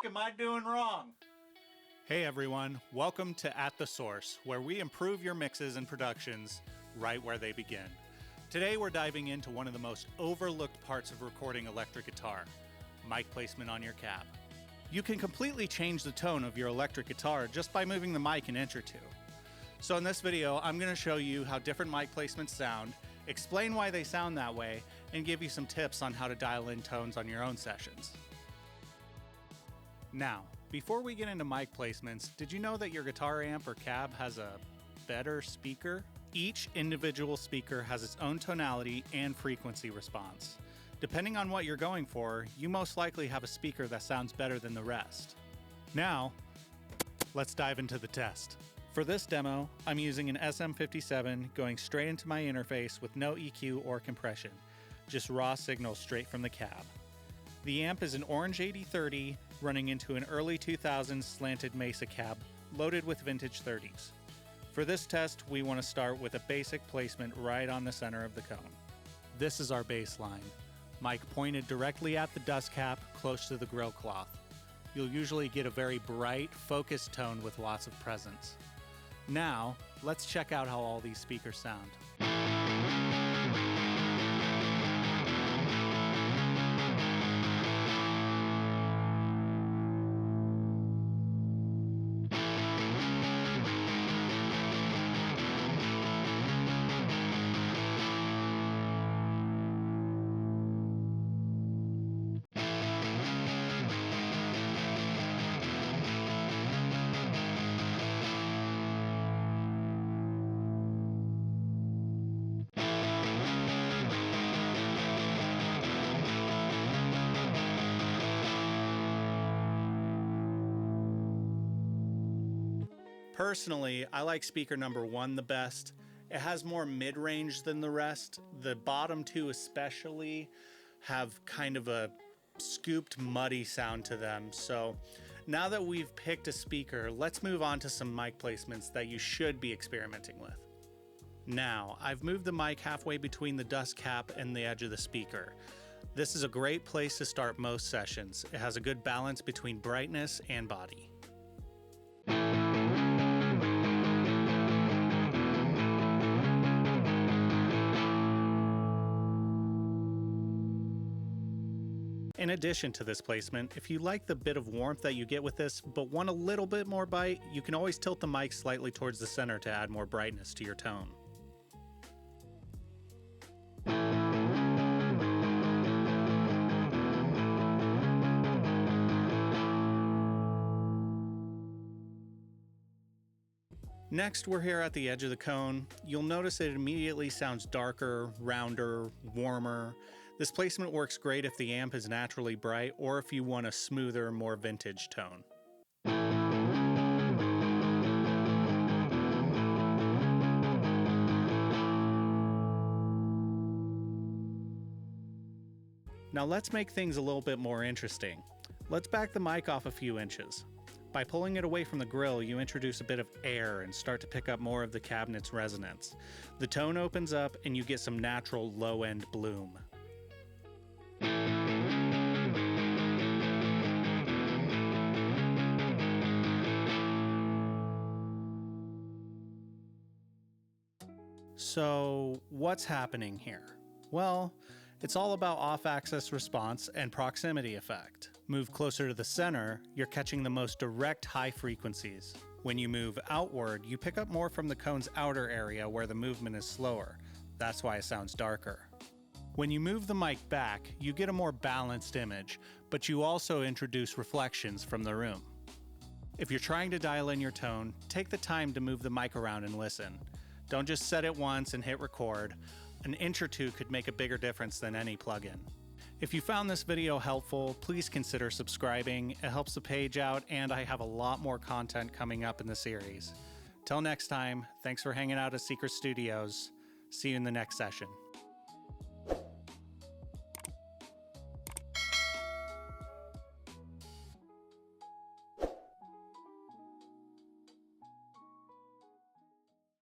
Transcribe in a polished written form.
am I doing wrong? Hey everyone, welcome to At the Source, where we improve your mixes and productions right where they begin. Today we're diving into one of the most overlooked parts of recording electric guitar, mic placement on your cab. You can completely change the tone of your electric guitar just by moving the mic an inch or two. So in this video, I'm going to show you how different mic placements sound, explain why they sound that way, and give you some tips on how to dial in tones on your own sessions. Now, before we get into mic placements, did you know that your guitar amp or cab has a better speaker? Each individual speaker has its own tonality and frequency response. Depending on what you're going for, you most likely have a speaker that sounds better than the rest. Now, let's dive into the test. For this demo, I'm using an SM57 going straight into my interface with no EQ or compression, just raw signal straight from the cab. The amp is an orange 8030 running into an early 2000s slanted Mesa cab loaded with vintage 30s. For this test, we want to start with a basic placement right on the center of the cone. This is our baseline. Mic pointed directly at the dust cap, close to the grill cloth. You'll usually get a very bright, focused tone with lots of presence. Now, let's check out how all these speakers sound. Personally, I like speaker number 1 the best. It has more mid-range than the rest. The bottom two especially have kind of a scooped, muddy sound to them. So now that we've picked a speaker, let's move on to some mic placements that you should be experimenting with. Now, I've moved the mic halfway between the dust cap and the edge of the speaker. This is a great place to start most sessions. It has a good balance between brightness and body. In addition to this placement, if you like the bit of warmth that you get with this, but want a little bit more bite, you can always tilt the mic slightly towards the center to add more brightness to your tone. Next, we're here at the edge of the cone. You'll notice it immediately sounds darker, rounder, warmer. This placement works great if the amp is naturally bright or if you want a smoother, more vintage tone. Now let's make things a little bit more interesting. Let's back the mic off a few inches. By pulling it away from the grill, you introduce a bit of air and start to pick up more of the cabinet's resonance. The tone opens up and you get some natural low-end bloom. So, what's happening here? Well, it's all about off-axis response and proximity effect. Move closer to the center, you're catching the most direct high frequencies. When you move outward, you pick up more from the cone's outer area where the movement is slower. That's why it sounds darker. When you move the mic back, you get a more balanced image, but you also introduce reflections from the room. If you're trying to dial in your tone, take the time to move the mic around and listen. Don't just set it once and hit record. An inch or two could make a bigger difference than any plugin. If you found this video helpful, please consider subscribing. It helps the page out, and I have a lot more content coming up in the series. Till next time, thanks for hanging out at Sekret Studios. See you in the next session.